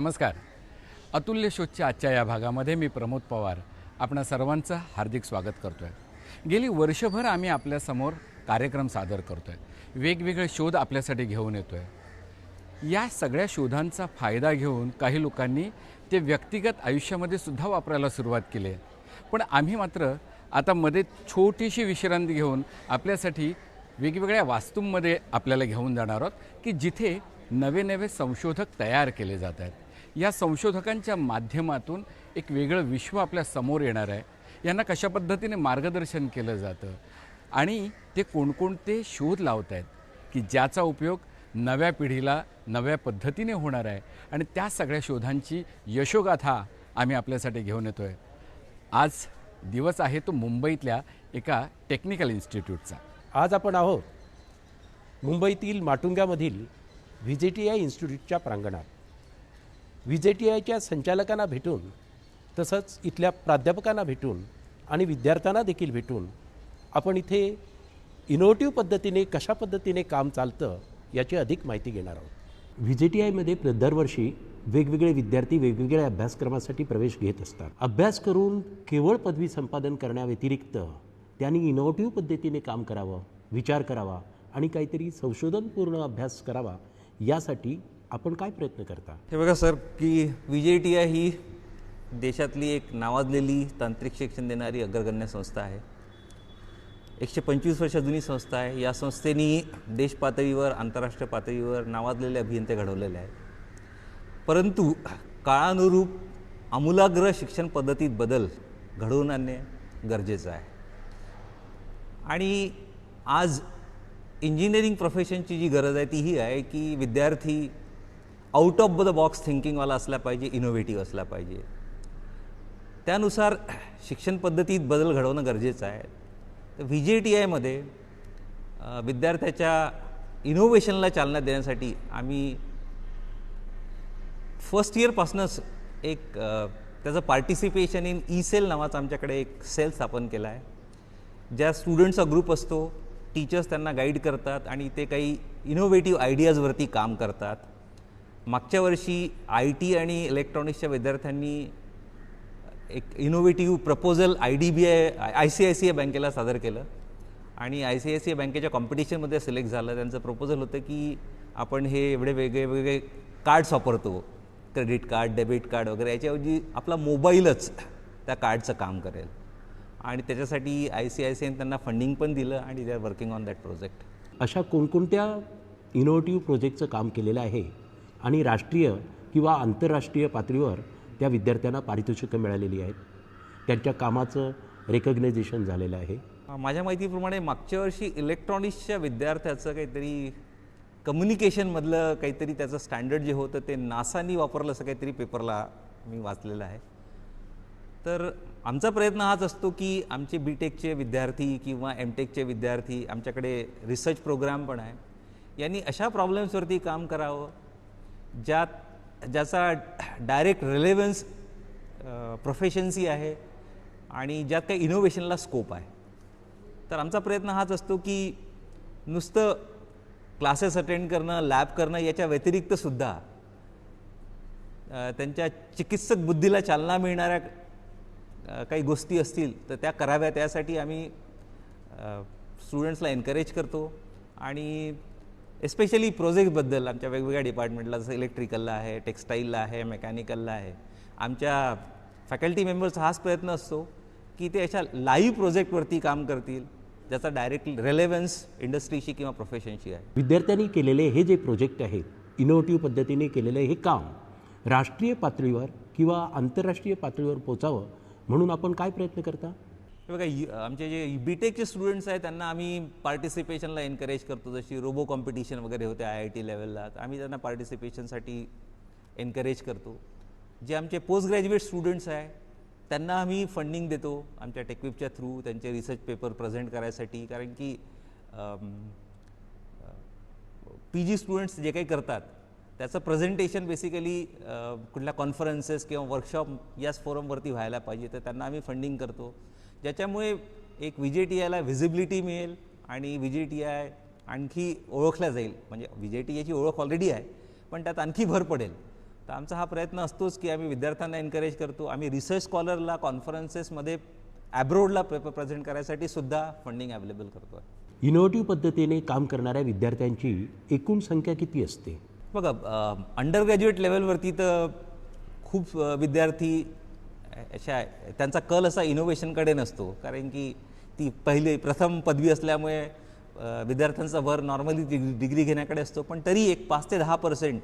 नमस्कार. अतुल्य शोधच्या आजच्या या भागामध्ये मी प्रमोद पवार आपणा सर्वांचं हार्दिक स्वागत करतो आहे. गेली वर्षभर आम्ही आपल्यासमोर कार्यक्रम सादर करतो आहे, वेगवेगळे शोध आपल्यासाठी घेऊन येतो आहे. या सगळ्या शोधांचा फायदा घेऊन काही लोकांनी ते व्यक्तिगत आयुष्यामध्ये सुद्धा वापरायला सुरुवात केली आहे. पण आम्ही मात्र आता मध्ये छोटीशी विश्रांती घेऊन आपल्यासाठी वेगवेगळ्या वास्तूंमध्ये आपल्याला घेऊन जाणार आहोत की जिथे नवे नवे संशोधक तयार केले जात आहेत. या संशोधकांच्या माध्यमातून एक वेगळं विश्व आपल्या समोर येणार आहे. यांना कशा पद्धतीने मार्गदर्शन केलं जातं आणि ते कोणकोणते शोध लावत आहेत की ज्याचा उपयोग नव्या पिढीला नव्या पद्धतीने होणार आहे आणि त्या सगळ्या शोधांची यशोगाथा आम्ही आपल्यासाठी घेऊन येतो आहे. आज दिवस आहे तो मुंबईतल्या एका टेक्निकल इन्स्टिट्यूटचा. आज आपण आहोत मुंबईतील माटुंग्यामधील VJTI इन्स्टिट्यूटच्या प्रांगणात. VJTIच्या संचालकांना भेटून तसंच इथल्या प्राध्यापकांना भेटून आणि विद्यार्थ्यांना देखील भेटून आपण इथे इनोव्हेटिव्ह पद्धतीने कशा पद्धतीने काम चालतं याची अधिक माहिती घेणार आहोत. VJTIमध्ये दरवर्षी वेगवेगळे विद्यार्थी वेगवेगळ्या अभ्यासक्रमासाठी प्रवेश घेत असतात. अभ्यास करून केवळ पदवी संपादन करण्याव्यतिरिक्त त्यांनी इनोव्हेटिव्ह पद्धतीने काम करावं, विचार करावा आणि काहीतरी संशोधनपूर्ण अभ्यास करावा यासाठी आपण काय प्रयत्न करता? हे बघा सर की VJTI ही देशातली एक नावाजलेली तांत्रिक शिक्षण देणारी अग्रगण्य संस्था आहे. 125 वर्ष जुनी संस्था आहे. या संस्थेने देश पातळीवर आंतरराष्ट्रीय पातळीवर नावाजलेले अभियंते घडवलेले आहेत. परंतु काळानुरूप आमूलाग्र शिक्षण पद्धतीत बदल घडवून आणणे गरजेचं आहे. आणि आज इंजिनिअरिंग प्रोफेशनची जी गरज आहे ती ही आहे की विद्यार्थी आउट ऑफ द बॉक्स थिंकिंगवाला असला पाहिजे, इनोव्हेटिव्ह असला पाहिजे. त्यानुसार शिक्षण पद्धतीत बदल घडवणं गरजेचं आहे. तर VJTIमध्ये विद्यार्थ्याच्या इनोव्हेशनला चालना देण्यासाठी आम्ही फर्स्ट इयरपासूनच एक त्याचं पार्टिसिपेशन इन ई-सेल नावाचा आमच्याकडे एक सेल स्थापन केला आहे. ज्या स्टुडंट्सचा ग्रुप असतो, टीचर्स त्यांना गाईड करतात आणि ते काही इनोव्हेटिव्ह आयडियाजवरती काम करतात. मागच्या वर्षी IT आणि इलेक्ट्रॉनिक्सच्या विद्यार्थ्यांनी एक इनोव्हेटिव्ह प्रपोजल ICICI बँकेला सादर केलं आणि ICICI बँकेच्या कॉम्पिटिशनमध्ये सिलेक्ट झालं. त्यांचं प्रपोजल होतं की आपण हे एवढे वेगळे कार्ड्स वापरतो, क्रेडिट कार्ड, डेबिट कार्ड वगैरे, याच्याऐवजी आपला मोबाईलच त्या कार्डचं काम करेल. आणि त्याच्यासाठी ICICI त्यांना फंडिंग पण दिलं आणि they are working on that project. अशा कोणकोणत्या इनोव्हेटिव्ह प्रोजेक्टचं काम केलेलं आहे आणि राष्ट्रीय किंवा आंतरराष्ट्रीय पातळीवर त्या विद्यार्थ्यांना पारितोषिकं मिळालेली आहेत, त्यांच्या कामाचं रेकग्नायझेशन झालेलं आहे? माझ्या माहितीप्रमाणे मागच्या वर्षी इलेक्ट्रॉनिक्सच्या विद्यार्थ्याचं काहीतरी कम्युनिकेशनमधलं काहीतरी त्याचं स्टँडर्ड जे होतं ते नासानी वापरलं असं काहीतरी पेपरला मी वाचलेलं आहे. तर आमचा प्रयत्न हाच असतो की आमचे BTechचे विद्यार्थी किंवा MTechचे विद्यार्थी, आमच्याकडे रिसर्च प्रोग्राम पण आहे, यांनी अशा प्रॉब्लेम्सवरती काम करावं ज्याचा डायरेक्ट रिलेव्हन्स प्रोफेशन्सी आहे आणि ज्यात काही इनोव्हेशनला स्कोप आहे. तर आमचा प्रयत्न हाच असतो की नुसतं क्लासेस अटेंड करणं, लॅब करणं याच्या व्यतिरिक्तसुद्धा त्यांच्या चिकित्सक बुद्धीला चालना मिळणाऱ्या काही गोष्टी असतील तर त्या कराव्यात. त्यासाठी आम्ही स्टुडंट्सला एनकरेज करतो आणि एस्पेशली प्रोजेक्टबद्दल आमच्या वेगवेगळ्या डिपार्टमेंटला, जसं इलेक्ट्रिकलला आहे, टेक्स्टाईलला आहे, मेकॅनिकलला आहे, आमच्या फॅकल्टी मेंबर्सचा हाच प्रयत्न असतो की ते अशा लाईव्ह प्रोजेक्टवरती काम करतील ज्याचा डायरेक्ट रेलेव्हन्स इंडस्ट्रीशी किंवा प्रोफेशनशी आहे. विद्यार्थ्यांनी केलेले हे जे प्रोजेक्ट आहेत, इनोव्हेटिव्ह पद्धतीने केलेले हे काम राष्ट्रीय पातळीवर किंवा आंतरराष्ट्रीय पातळीवर पोचावं म्हणून आपण काय प्रयत्न करता? बघा, आमचे जे BTechचे स्टुडंट्स आहेत त्यांना आम्ही पार्टिसिपेशनला एनकरेज करतो. जशी रोबो कॉम्पिटिशन वगैरे होते IIT लेवलला, आम्ही त्यांना पार्टिसिपेशनसाठी एनकरेज करतो. जे आमचे पोस्ट ग्रॅज्युएट स्टुडंट्स आहे त्यांना आम्ही फंडिंग देतो आमच्या टेक्विपच्या थ्रू त्यांचे रिसर्च पेपर प्रेझेंट करायसाठी. कारण की PG स्टुडंट्स जे काही करतात त्याचं प्रेझेंटेशन बेसिकली कुठल्या कॉन्फरन्सेस किंवा वर्कशॉप याच फोरमवरती व्हायला पाहिजे. तर त्यांना आम्ही फंडिंग करतो, ज्याच्यामुळे एक VJTIला व्हिजिबिलिटी मिळेल आणि VJTI आणखी ओळखल्या जाईल. म्हणजे VJTIची ओळख ऑलरेडी आहे पण त्यात आणखी भर पडेल. तर आमचा हा प्रयत्न असतोच की आम्ही विद्यार्थ्यांना एनकरेज करतो. आम्ही रिसर्च स्कॉलरला कॉन्फरन्सेसमध्ये ॲब्रोडला पेपर प्रेझेंट करायसाठी सुद्धा फंडिंग अवेलेबल करतो आहे. इनोव्हेटिव्ह पद्धतीने काम करणाऱ्या विद्यार्थ्यांची एकूण संख्या किती असते? बघा, अंडर ग्रॅज्युएट लेवलवरती तर खूप विद्यार्थी अशा त्यांचा कल असा इनोव्हेशनकडे नसतो, कारण की ती प्रथम पदवी असल्यामुळे विद्यार्थ्यांचा भर नॉर्मली डिग्री घेण्याकडे असतो. पण तरी एक 5 ते 10%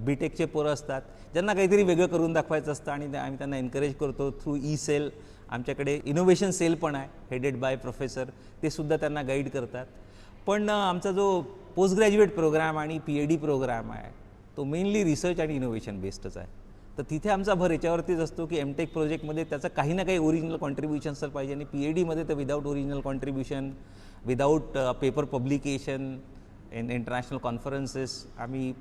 बी टेकचे पोरं असतात ज्यांना काहीतरी वेगळं करून दाखवायचं असतं आणि आम्ही त्यांना एनकरेज करतो थ्रू सेल. आमच्याकडे इनोव्हेशन सेल पण आहे, हेडेड बाय प्रोफेसर, ते सुद्धा त्यांना गाईड करतात. पण आमचा जो पोस्ट ग्रॅज्युएट प्रोग्राम आणि PhD प्रोग्राम आहे तो मेनली रिसर्च आणि इनोव्हेशन बेस्डच आहे. तर तिथे आमचा भर याच्यावरतीच असतो की एमटेक प्रोजेक्टमध्ये त्याचं काही ना काही ओरिजिनल कॉन्ट्रीब्युशन असलं पाहिजे. आणि PhDमध्ये तर without original contribution, without paper publication in international conferences आम्ही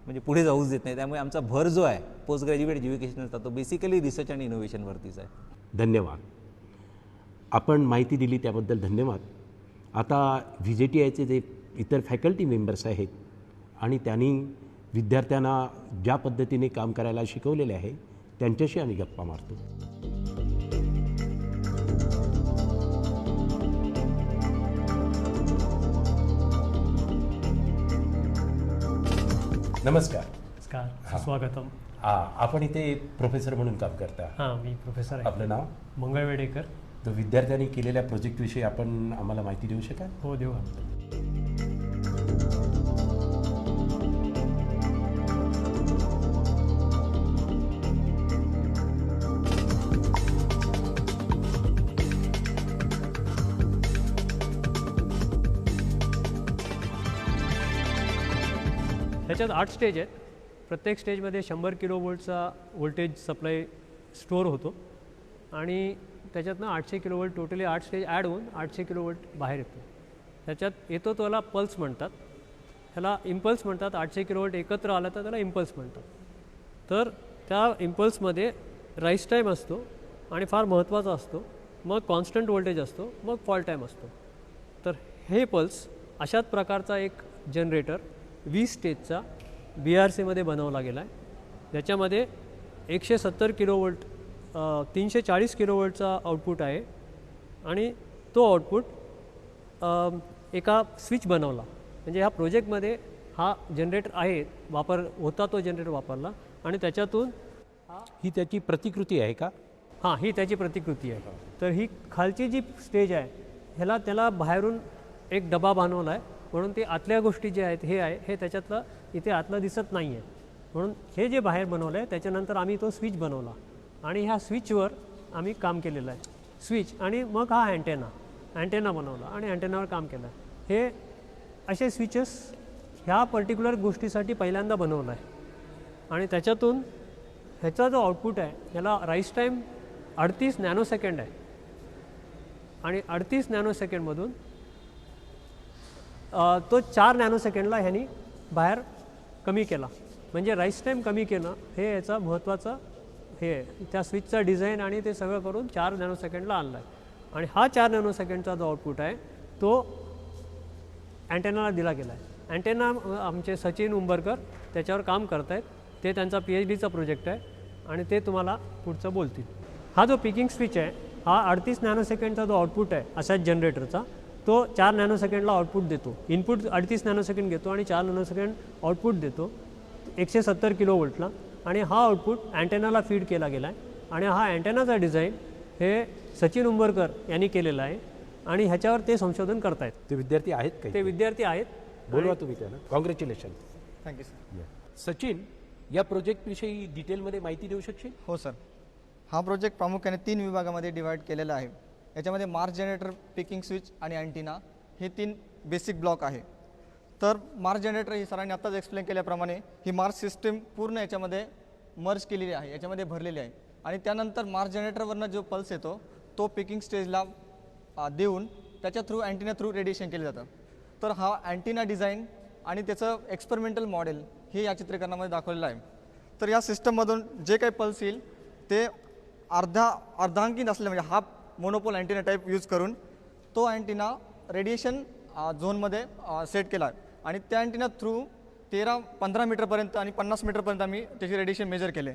म्हणजे पुढे जाऊच देत नाही. त्यामुळे आमचा भर जो आहे पोस्ट ग्रॅज्युएट एज्युकेशनचा तो बेसिकली रिसर्च आणि इनोव्हेशनवरतीच आहे. धन्यवाद. आपण माहिती दिली त्याबद्दल धन्यवाद. आता VJTIचे जे इतर फॅकल्टी मेंबर्स आहेत आणि त्यांनी विद्यार्थ्यांना ज्या पद्धतीने काम करायला शिकवलेले आहे त्यांच्याशी आम्ही गप्पा मारतो. नमस्कार. नमस्कार, स्वागतम. आपण इथे प्रोफेसर म्हणून काम करता. हां, मी प्रोफेसर आहे. आपलं नाव? मंगळवेडेकर. तर विद्यार्थ्यांनी केलेल्या प्रोजेक्टविषयी आपण आम्हाला माहिती देऊ शकाल? हो, देऊ. त्याच्यात 8 स्टेज आहेत. प्रत्येक स्टेजमध्ये 100 किलोवोल्टचा व्होल्टेज सप्लाय स्टोअर होतो आणि त्याच्यातनं 800 किलोवोल्ट, टोटली 8 स्टेज ॲड होऊन 800 किलोवोल्ट बाहेर येतो. त्याच्यात येतो त्याला पल्स म्हणतात, ह्याला इम्पल्स म्हणतात. 800 किलोवोल्ट एकत्र आला तर त्याला इम्पल्स म्हणतात. तर त्या इम्पल्समध्ये राईस टाईम असतो आणि फार महत्त्वाचा असतो, मग कॉन्स्टंट व्होल्टेज असतो, मग फॉल टाईम असतो. तर हे पल्स अशाच प्रकारचा एक जनरेटर 20 स्टेजचा BRCमध्ये बनवला गेला आहे, ज्याच्यामध्ये 170 किलोवोल्ट 340 किलोवोल्टचा आउटपुट आहे आणि तो आउटपुट एका स्विच बनवला. म्हणजे ह्या प्रोजेक्टमध्ये हा जनरेटर आहे, वापर होता तो जनरेटर वापरला आणि त्याच्यातून ही त्याची प्रतिकृती आहे का? हां, ही त्याची प्रतिकृती आहे. तर ही खालची जी स्टेज आहे ह्याला त्याला बाहेरून एक डबा बनवला आहे, म्हणून ते आतल्या गोष्टी जे आहेत हे आहे, हे त्याच्यातलं इथे आतलं दिसत नाही आहे. म्हणून हे जे बाहेर बनवलं आहे त्याच्यानंतर आम्ही तो स्विच बनवला आणि ह्या स्विचवर आम्ही काम केलेलं आहे. स्विच आणि मग हा अँटेना बनवला आणि अँटेनावर काम केलं आहे. हे असे स्विचेस ह्या पर्टिक्युलर गोष्टीसाठी पहिल्यांदा बनवलं आहे आणि त्याच्यातून ह्याचा जो आउटपुट आहे ह्याला राईस टाईम 38 नॅनोसेकंड आहे आणि 38 नॅनोसेकंडमधून तो 4 नॅनोसेकंडला ह्यांनी बाहेर कमी केला. म्हणजे राईस टाईम कमी केलं हे याचा महत्त्वाचं हे आहे. त्या स्विचचा डिझाईन आणि ते सगळं करून 4 नॅनोसेकंडला आणला आहे आणि हा 4 नॅनोसेकंडचा जो आउटपुट आहे तो अँटेनाला दिला गेला आहे. अँटेना आमचे सचिन उंबरकर त्याच्यावर काम करत आहेत. ते त्यांचा PhDचा प्रोजेक्ट आहे आणि ते तुम्हाला पुढचं बोलतील. हा जो पिकिंग स्विच आहे हा 38 नॅनोसेकंडचा जो आउटपुट आहे अशाच जनरेटरचा, तो 4 नॅनोसेकंडला आउटपुट देतो. इनपुट 38 नॅनोसेकंड घेतो आणि 4 नॅनोसेकंड आउटपुट देतो 170 किलोवोल्टला आणि हा आउटपुट अँटेनाला फीड केला गेला आहे आणि हा अँटेनाचा डिझाईन हे सचिन उंबरकर यांनी केलेला आहे आणि ह्याच्यावर ते संशोधन करतायत. ते विद्यार्थी आहेत का? ते विद्यार्थी आहेत. बोलवा तुम्ही त्यांना. कॉंग्रॅच्युलेशन. Thank you sir. सचिन, या प्रोजेक्टविषयी डिटेलमध्ये माहिती देऊ शकशील? हो सर. हा प्रोजेक्ट प्रामुख्याने 3 विभागामध्ये डिवाईड केलेला आहे. याच्यामध्ये मार्स जनरेटर, पिकिंग स्विच आणि अँटिना हे 3 बेसिक ब्लॉक आहे. तर मार्स जनरेटर ही सरांनी आत्ताच एक्सप्लेन केल्याप्रमाणे ही मार्स सिस्टीम पूर्ण याच्यामध्ये मर्ज केलेली आहे, याच्यामध्ये भरलेली आहे आणि त्यानंतर मार्स जनरेटरवरनं जो पल्स येतो तो पिकिंग स्टेजला देऊन त्याच्या थ्रू अँटिना थ्रू रेडिएशन केलं जातं. तर हा अँटिना डिझाईन आणि त्याचं एक्सपेरिमेंटल मॉडेल हे या चित्रीकरणामध्ये दाखवलेलं आहे. तर या सिस्टममधून जे काही पल्स येईल ते अर्धांकीन असले म्हणजे हा मोनोपोल अँटिना टाईप यूज करून तो अँटिना रेडिएशन झोनमध्ये सेट केला आहे आणि त्या अँटिना थ्रू 15 मीटरपर्यंत आणि 50 मीटरपर्यंत आम्ही त्याची रेडिएशन मेजर केले.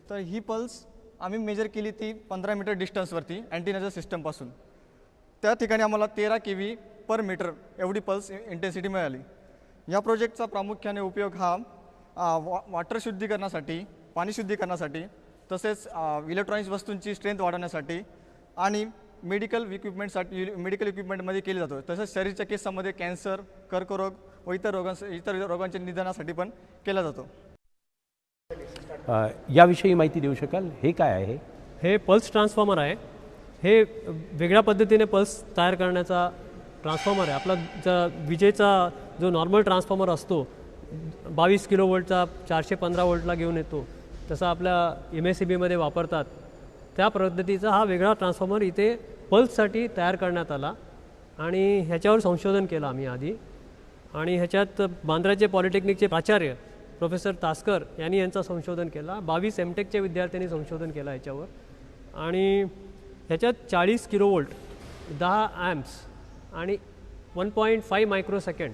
तर ही पल्स आम्ही मेजर केली ती 15 मीटर डिस्टन्सवरती अँटिनाच्या सिस्टमपासून. त्या ठिकाणी आम्हाला 13 kV पर मीटर एवढी पल्स इंटेन्सिटी मिळाली. या प्रोजेक्टचा प्रामुख्याने उपयोग हा वॉटर शुद्धीकरणासाठी, पाणी शुद्धीकरणासाठी, तसेच इलेक्ट्रॉनिक्स वस्तूंची स्ट्रेंथ वाढवण्यासाठी आणि मेडिकल इक्विपमेंटमध्ये केली जातो. तसेच शरीरच्या केसामध्ये कॅन्सर, कर्करोग व इतर रोगांच्या निदानासाठी पण केला जातो. याविषयी माहिती देऊ शकाल? हे काय आहे? हे पल्स ट्रान्सफॉर्मर आहे. हे वेगळ्या पद्धतीने पल्स तयार करण्याचा ट्रान्सफॉर्मर आहे. आपला विजेचा जो नॉर्मल ट्रान्सफॉर्मर असतो 22 किलो वोल्टचा 415 वोल्टला घेऊन येतो, तसा आपल्या MSCBमध्ये वापरतात त्या पद्धतीचा हा वेगळा ट्रान्सफॉर्मर इथे पल्ससाठी तयार करण्यात आला आणि ह्याच्यावर संशोधन केलं आम्ही आधी. आणि ह्याच्यात बांद्राचे पॉलिटेक्निकचे प्राचार्य प्रोफेसर तास्कर यांनी यांचं संशोधन केला. 22 MTechच्या विद्यार्थ्यांनी संशोधन केलं ह्याच्यावर. आणि ह्याच्यात 40 किलो वोल्ट, 10 amps आणि 1.5 मायक्रोसेकंड,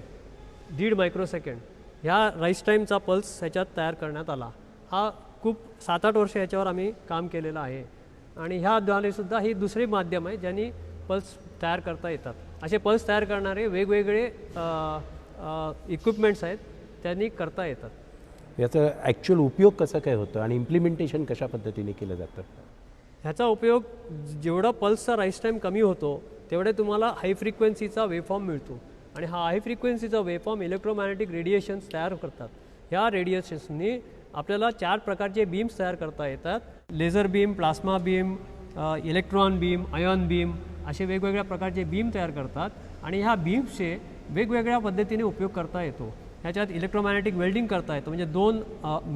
1.5 मायक्रोसेकंड ह्या राईस टाईमचा पल्स ह्याच्यात तयार करण्यात आला. हा खूप 7-8 वर्ष ह्याच्यावर आम्ही काम केलेलं आहे. आणि ह्याद्वारेसुद्धा ही दुसरे माध्यम आहे ज्यांनी पल्स तयार करता येतात. असे पल्स तयार करणारे वेगवेगळे इक्विपमेंट्स आहेत, त्यांनी करता येतात. याचा ॲक्च्युअल उपयोग कसा काय होतं आणि इम्प्लिमेंटेशन कशा पद्धतीने केलं जातं? ह्याचा उपयोग जेवढा पल्सचा राईस टाईम कमी होतो तेवढे तुम्हाला हाय फ्रिक्वेन्सीचा वेवफॉर्म मिळतो. आणि हा हाय फ्रिक्वेन्सीचा वेवफॉर्म इलेक्ट्रोमॅग्नेटिक रेडिएशन्स तयार करतात. ह्या रेडिएशन्सनी आपल्याला 4 प्रकारचे बीम्स तयार करता येतात. Laser beam, plasma beam, electron beam, ion beam असे वेगवेगळ्या प्रकारचे बीम तयार करतात. आणि ह्या बीम्सचे वेगवेगळ्या पद्धतीने उपयोग करता येतो. ह्याच्यात इलेक्ट्रोमॅग्नेटिक वेल्डिंग करता येतं, म्हणजे 2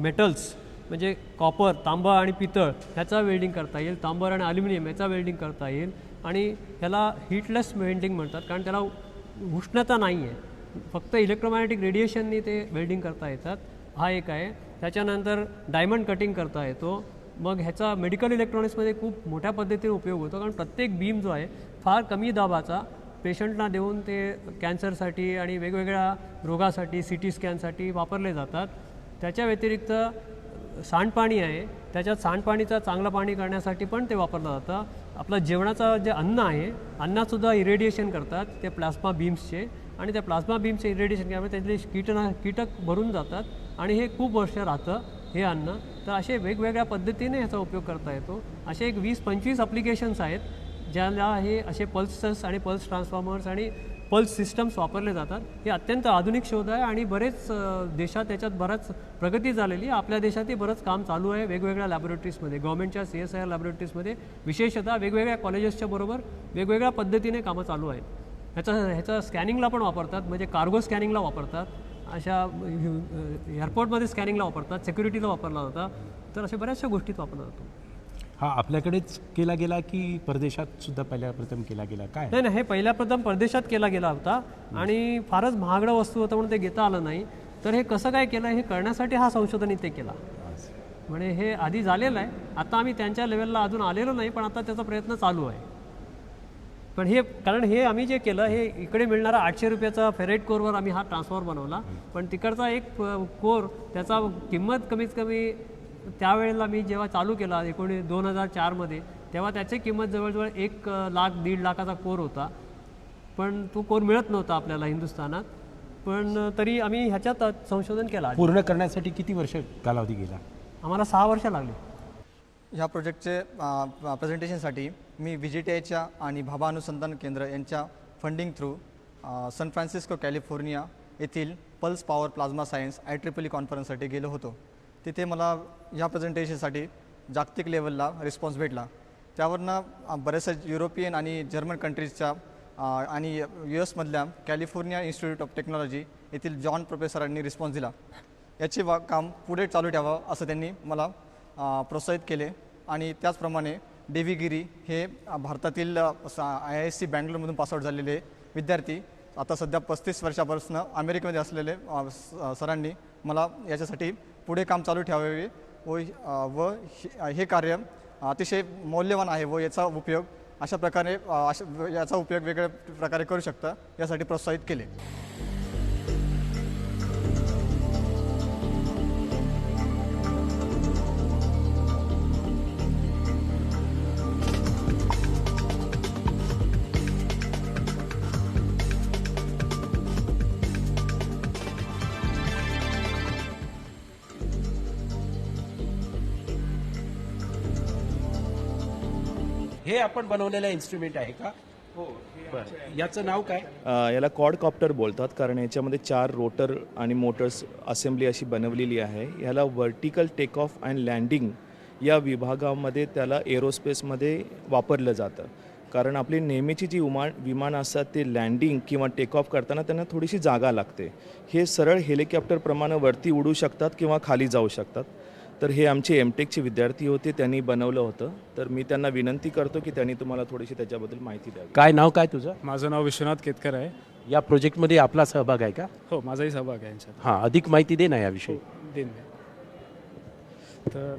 मेटल्स म्हणजे कॉपर, तांबा आणि पितळ ह्याचा वेल्डिंग करता येईल. तांबर आणि ॲल्युमिनियम याचा वेल्डिंग करता येईल. आणि ह्याला हीटलेस वेल्डिंग म्हणतात, कारण त्याला उष्णता नाही आहे, फक्त इलेक्ट्रोमॅग्नेटिक रेडिएशननी ते वेल्डिंग करता येतात. हा एक आहे. त्याच्यानंतर डायमंड कटिंग करता येतो. मग ह्याचा मेडिकल इलेक्ट्रॉनिक्समध्ये खूप मोठ्या पद्धतीने उपयोग होतो, कारण प्रत्येक बीम जो आहे फार कमी दाबाचा पेशंटला देऊन ते कॅन्सरसाठी आणि वेगवेगळ्या रोगासाठी, CT स्कॅनसाठी वापरले जातात. त्याच्या व्यतिरिक्त सांडपाणी आहे, त्याच्यात सांडपाणीचा चांगलं पाणी करण्यासाठी पण ते वापरलं जातं. आपलं जेवणाचं जे अन्न आहे, अन्नातसुद्धा इरेडिएशन करतात ते प्लाझ्मा बीम्सचे. आणि त्या प्लाझ्मा बीमचे इरेडिएशन केल्यामुळे त्यातले कीटक भरून जातात आणि हे खूप वर्ष राहतं हे अन्न. तर असे वेगवेगळ्या पद्धतीने ह्याचा उपयोग करता येतो. असे एक 20-25 ॲप्लिकेशन्स आहेत ज्याला हे असे पल्सेस आणि पल्स ट्रान्सफॉर्मर्स आणि पल्स सिस्टम्स वापरले जातात. हे अत्यंत आधुनिक शोध आहे आणि बरेच देशात त्याच्यात बराच प्रगती झालेली आहे. आपल्या देशातही बरंच काम चालू आहे वेगवेगळ्या लॅबोरेटरीजमध्ये, गव्हर्नमेंटच्या CSIR लॅबोरेटरीजमध्ये विशेषतः वेगवेगळ्या कॉलेजेसच्या बरोबर वेगवेगळ्या पद्धतीने कामं चालू आहेत. ह्याचा स्कॅनिंगला पण वापरतात, म्हणजे कार्गो स्कॅनिंगला वापरतात, अशा एअरपोर्टमध्ये स्कॅनिंगला वापरतात, सिक्युरिटीला वापरला जाता. तर अशा बऱ्याचशा गोष्टीत वापरला जातो. हा आपल्याकडेच केला गेला की परदेशात सुद्धा पहिल्या प्रथम केला गेला? काय नाही, हे पहिल्या प्रथम परदेशात केला गेला होता आणि फारच महागडं वस्तू होतं म्हणून ते घेता आलं नाही. तर हे कसं काय केलं हे करण्यासाठी हा संशोधन इथे केला. म्हणजे हे आधी झालेलं आहे, आता आम्ही त्यांच्या लेवलला अजून आलेलो नाही, पण आता त्याचा प्रयत्न चालू आहे. पण हे कारण हे आम्ही जे केलं हे इकडे मिळणारा 800 रुपयाचा फेराइट कोरवर आम्ही हा ट्रान्सफॉर्मर बनवला. पण तिकडचा एक कोर त्याचा किंमत कमीत कमी त्यावेळेला मी जेव्हा चालू केला 2004मध्ये, तेव्हा त्याची किंमत जवळजवळ 1 लाख 1.5 लाखाचा कोर होता. पण तो कोर मिळत नव्हता आपल्याला हिंदुस्थानात. पण तरी आम्ही ह्याच्यात संशोधन केलं. पूर्ण करण्यासाठी किती वर्ष कालावधी गेला? आम्हाला 6 वर्ष लागली. ह्या प्रोजेक्टचे प्रेझेंटेशनसाठी मी VGTIच्या आणि भाभा अनुसंधान केंद्र यांच्या फंडिंग थ्रू सन फ्रान्सिस्को कॅलिफोर्निया येथील pulse power plasma science IEEE कॉन्फरन्ससाठी गेलो होतो. तिथे मला ह्या प्रेझेंटेशनसाठी जागतिक लेवलला रिस्पॉन्स भेटला. त्यावरनं बऱ्याचशा युरोपियन आणि जर्मन कंट्रीजच्या आणि US मधल्या कॅलिफोर्निया इन्स्टिट्यूट ऑफ टेक्नॉलॉजी येथील जॉन प्रोफेसरांनी रिस्पॉन्स दिला. याचे काम पुढे चालू ठेवावं असं त्यांनी मला प्रोत्साहित केले. आणि त्याचप्रमाणे DV गिरी हे भारतातील IISc बँगलोरमधून पासआउट झालेले विद्यार्थी, आता सध्या 35 वर्षापासून अमेरिकेमध्ये असलेले सरांनी मला याच्यासाठी पुढे काम चालू ठेवावे व हे कार्य अतिशय मौल्यवान आहे व याचा उपयोग अशा प्रकारे याचा उपयोग वेगळ्या प्रकारे करू शकता यासाठी प्रोत्साहित केले. हे आपण बनवलेलं इन्स्ट्रुमेंट आहे का? हो. बरं. याचं नाव काय? याला क्वाडकॉप्टर बोलतात कारण याच्यामध्ये 4 रोटर आणि मोटर्स असेंब्ली अशी बनवलेली आहे. याला vertical take off and landing या विभागामध्ये त्याला एरोस्पेसमध्ये वापरलं जातं. कारण आपली नेहमीची जी विमानं असतात ते लँडिंग किंवा टेक ऑफ करताना त्यांना थोडीशी जागा लागते. हे सरळ हेलिकॉप्टरप्रमाणे वरती उडू शकतात किंवा खाली जाऊ शकतात. तर हे आमचे एमटेकचे विद्यार्थी होते, त्यांनी बनवलं होतं. तर मी त्यांना विनंती करतो की त्यांनी तुम्हाला थोडीशी त्याच्याबद्दल माहिती द्यावी. काय नाव काय तुझं? माझं नाव विश्वनाथ केतकर आहे. या प्रोजेक्टमध्ये आपला सहभाग आहे का? हो, माझाही सहभाग आहे यांच्यात. हां, अधिक माहिती दे ना याविषयी. दिन तर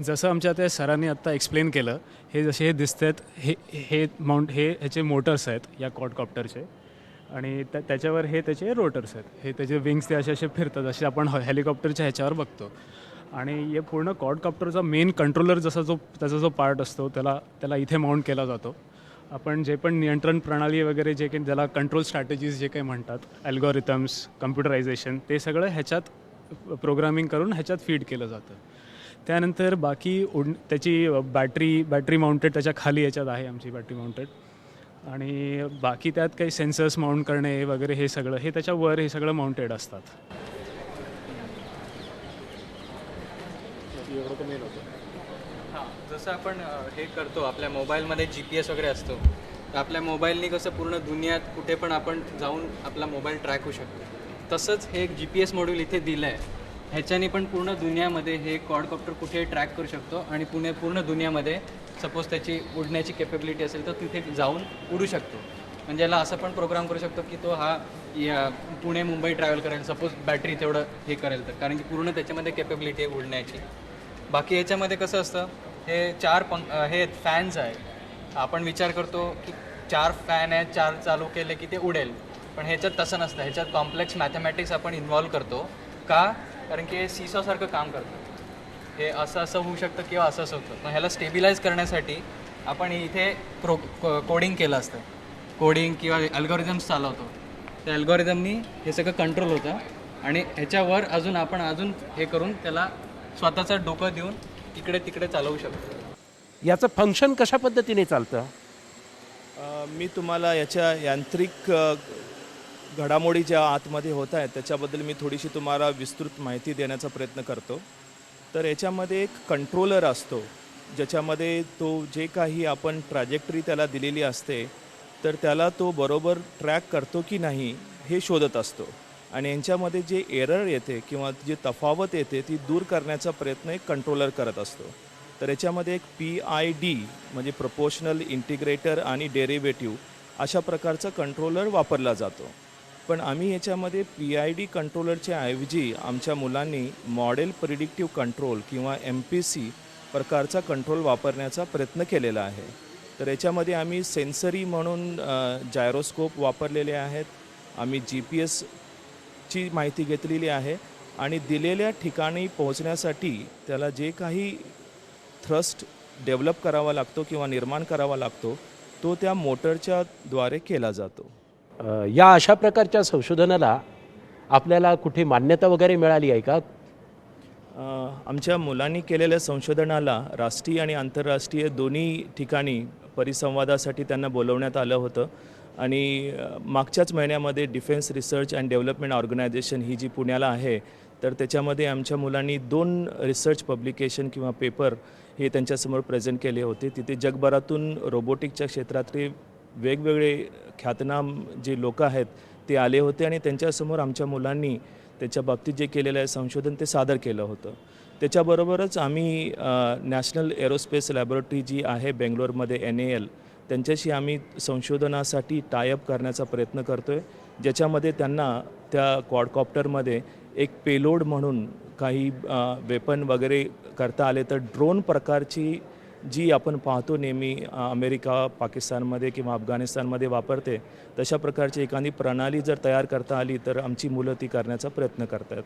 जसं आमच्या त्या सरांनी आत्ता एक्सप्लेन केलं, हे जसे हे दिसत आहेत ह्याचे मोटर्स आहेत या क्वाडकॉप्टरचे आणि त्याच्यावर हे त्याचे रोटर्स आहेत. हे त्याचे विंग्स ते असे फिरतात जसे आपण हेलिकॉप्टरच्या ह्याच्यावर बघतो. आणि हे पूर्ण क्वाडकॉप्टरचा मेन कंट्रोलर त्याचा जो पार्ट असतो त्याला इथे माउंट केला जातो. आपण जे पण नियंत्रण प्रणाली वगैरे जे काही ज्याला कंट्रोल स्ट्रॅटेजीज जे काही म्हणतात, अल्गोरिथम्स, कम्प्युटरायझेशन, ते सगळं ह्याच्यात प्रोग्रामिंग करून ह्याच्यात फीड केलं जातं. त्यानंतर बाकी त्याची बॅटरी माउंटेड त्याच्या खाली याच्यात आहे आमची बॅटरी माउंटेड. आणि बाकी त्यात काही सेन्सर्स माउंट करणे वगैरे हे त्याच्यावर हे सगळं माउंटेड असतात. हां, जसं आपण हे करतो आपल्या मोबाईलमध्ये GPS वगैरे असतो, तर आपल्या मोबाईलनी कसं पूर्ण दुनियात कुठे पण आपण जाऊन आपला मोबाईल ट्रॅक होऊ शकतो. तसंच हे एक GPS मॉड्यूल इथे दिलं आहे. ह्याच्याने पण पूर्ण दुनियामध्ये हे क्वाडकॉप्टर कुठेही ट्रॅक करू शकतो आणि पूर्ण दुनियामध्ये सपोज त्याची उडण्याची कॅपेबिलिटी असेल तर तिथे जाऊन उडू शकतो. म्हणजे याला असं पण प्रोग्राम करू शकतो की तो पुणे मुंबई ट्रॅव्हल करेल, सपोज बॅटरी तेवढं हे करेल तर, कारण की पूर्ण त्याच्यामध्ये कॅपेबिलिटी आहे उडण्याची. बाकी याच्यामध्ये कसं असतं, हे हे फॅन्स आहे. आपण विचार करतो की 4 फॅन आहेत, 4 चालू केले की ते उडेल, पण ह्याच्यात तसं नसतं. ह्याच्यात कॉम्प्लेक्स मॅथमॅटिक्स आपण इन्व्हॉल्व करतो. का? कारण की हे सीसॉसारखं काम करतं. हे असं होऊ शकतं किंवा असं होतं. मग ह्याला स्टेबिलाइज करण्यासाठी आपण इथे कोडिंग केलं असतं. कोडिंग किंवा अल्गोरिदम्स चालवतो. त्या अल्गोरिदमनी हे सगळं कंट्रोल होतं आणि ह्याच्यावर अजून हे करून त्याला स्वतःचं डोकं देऊन इकडे तिकडे चालवू शकतो. याचं फंक्शन कशा पद्धतीने चालतं? मी तुम्हाला याच्या यांत्रिक घडामोडी ज्या आतमध्ये होत आहेत त्याच्याबद्दल मी थोडीशी तुम्हाला विस्तृत माहिती देण्याचा प्रयत्न करतो. तर याच्यामध्ये एक कंट्रोलर असतो, ज्याच्यामध्ये तो जे काही आपण ट्रॅजेक्टरी त्याला दिलेली असते तर त्याला तो बरोबर ट्रॅक करतो की नाही हे शोधत असतो. आणि यांच्यामध्ये जे एरर येते किंवा जी तफावत येते ती दूर करण्याचा प्रयत्न एक कंट्रोलर करत असतो. तर याच्यामध्ये एक PID म्हणजे प्रोपोर्शनल, इंटिग्रेटर आणि डेरिव्हेटिव्ह अशा प्रकारचा कंट्रोलर वापरला जातो. पण आम्ही याच्यामध्ये PID कंट्रोलरच्या ऐवजी आमच्या मुलांनी मॉडेल प्रिडिक्टिव्ह कंट्रोल किंवा MPC प्रकारचा कंट्रोल वापरण्याचा प्रयत्न केलेला आहे. तर याच्यामध्ये आम्ही सेन्सरी म्हणून जायरोस्कोप वापरलेले आहेत. आम्ही GPSची माहिती घेतलेली आहे आणि दिलेल्या ठिकाणी पोहोचण्यासाठी त्याला जे काही थ्रस्ट डेव्हलप करावा लागतो किंवा निर्माण करावा लागतो तो त्या मोटरच्या द्वारे केला जातो. या अशा प्रकारच्या संशोधनाला आपल्याला कुठे मान्यता वगैरे मिळाली आहे का? आमच्या मुलांनी केलेल्या संशोधनाला राष्ट्रीय आणि आंतरराष्ट्रीय दोन्ही ठिकाणी परिसंवादासाठी त्यांना बोलवण्यात आलं होतं. आणि मागच्याच महिन्यामध्ये defence research and development organisation ही जी पुण्याला आहे तर त्याच्यामध्ये आमच्या मुलांनी 2 रिसर्च पब्लिकेशन किंवा पेपर हे त्यांच्यासमोर प्रेझेंट केले होते. तिथे जगभरातून रोबोटिकच्या क्षेत्रातले वेगवेगळे ख्यातनाम जे लोक आहेत ते आले होते आणि त्यांच्यासमोर आमच्या मुलांनी त्याच्या बाबतीत जे केलेलं आहे संशोधन ते सादर केलं होतं. त्याच्याबरोबरच आम्ही नॅशनल एरोस्पेस लॅबोरेटरी जी आहे बेंगलोरमध्ये NAL त्यांच्याशी आम्ही संशोधनासाठी टायअप करण्याचा प्रयत्न करतो आहे, ज्याच्यामध्ये त्यांना त्या क्वाडकॉप्टरमध्ये एक पेलोड म्हणून काही वेपन वगैरे करता आले तर ड्रोन प्रकारची जी आपण पाहतो नेहमी अमेरिका, पाकिस्तानमध्ये किंवा अफगाणिस्तानमध्ये वापरते तशा प्रकारची एखादी प्रणाली जर तयार करता आली तर आमची मुलं ती करण्याचा प्रयत्न करतात.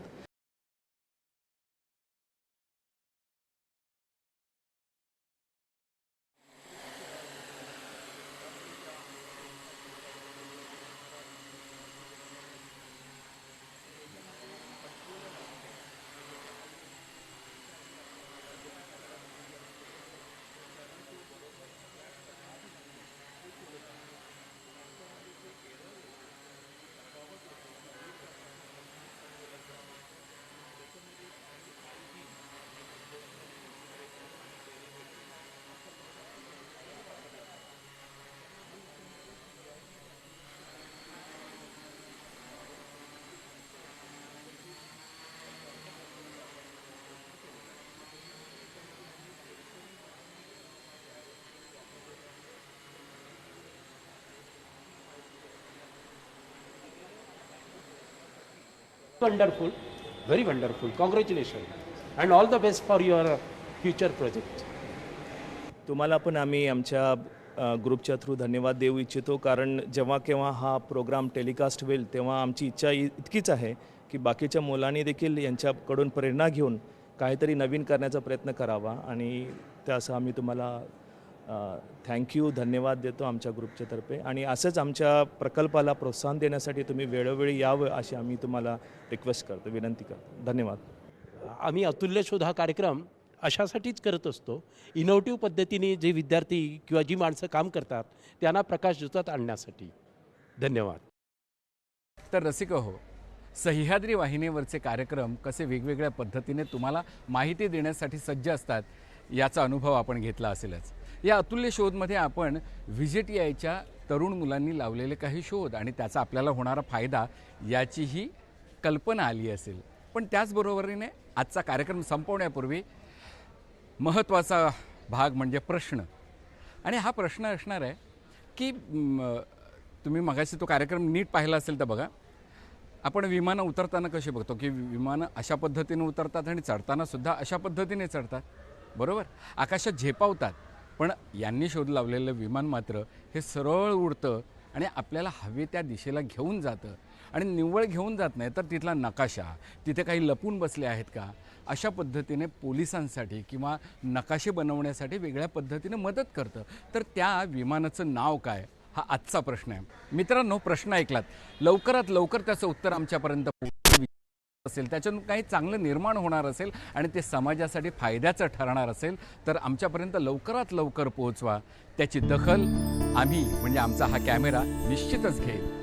Wonderful, very wonderful. Congratulation and all the best for your future project. तुम्हाला पण आम्ही आमच्या ग्रुपच्या थ्रू धन्यवाद देऊ इच्छितो, कारण जेव्हा केव्हा हा प्रोग्राम टेलिकास्ट होईल तेव्हा आमची इच्छा इतकीच आहे की बाकीच्या मुलांनी देखील यांच्याकडून प्रेरणा घेऊन काहीतरी नवीन करण्याचा प्रयत्न करावा, आणि त्यासं आम्ही तुम्हाला थँक्यू, धन्यवाद देतो आमच्या ग्रुपच्या तर्फे. आणि असंच आमच्या प्रकल्पाला प्रोत्साहन देण्यासाठी तुम्ही वेळोवेळी यावं अशी आम्ही तुम्हाला रिक्वेस्ट करतो, विनंती करतो. धन्यवाद. आम्ही अतुल्य शोध हा कार्यक्रम अशासाठीच करत असतो, इनोव्हेटिव्ह पद्धतीने जे विद्यार्थी किंवा जी माणसं काम करतात त्यांना प्रकाशझोतात आणण्यासाठी. धन्यवाद. तर रसिक हो, सह्याद्री वाहिनीवरचे कार्यक्रम कसे वेगवेगळ्या पद्धतीने तुम्हाला माहिती देण्यासाठी सज्ज असतात याचा अनुभव आपण घेतला असेलच. या अतुल्य शोधमध्ये आपण VJTIच्या तरुण मुलांनी लावलेले काही शोध आणि त्याचा आपल्याला होणारा फायदा याचीही कल्पना आली असेल. पण त्याचबरोबरीने आजचा कार्यक्रम संपवण्यापूर्वी महत्त्वाचा भाग म्हणजे प्रश्न. आणि हा प्रश्न असणार आहे की तुम्ही मगाशी तो कार्यक्रम नीट पाहिला असेल तर बघा, आपण विमानं उतरताना कसे बघतो की विमानं अशा पद्धतीने उतरतात आणि चढताना सुद्धा अशा पद्धतीने चढतात, बरोबर. आकाशात झेपावतात. पण यांनी शोध लावलेलं विमान मात्र हे सरळ उडतं आणि आपल्याला हवे त्या दिशेला घेऊन जातं. आणि निव्वळ घेऊन जात नाही तर तिथला नकाशा, तिथे काही लपून बसले आहेत का, अशा पद्धतीने पोलिसांसाठी किंवा नकाशे बनवण्यासाठी वेगळ्या पद्धतीने मदत करतं. तर त्या विमानाचं नाव काय, हा आजचा प्रश्न आहे. मित्रांनो, प्रश्न ऐकलात, लवकरात लवकर त्याचं उत्तर आमच्यापर्यंत असेल, त्याच्यातून काही चांगलं निर्माण होणार असेल आणि ते समाजासाठी फायद्याचं ठरणार असेल तर आमच्यापर्यंत लवकरात लवकर पोहोचवा. त्याची दखल आम्ही म्हणजे आमचा हा कॅमेरा निश्चितच घेईल.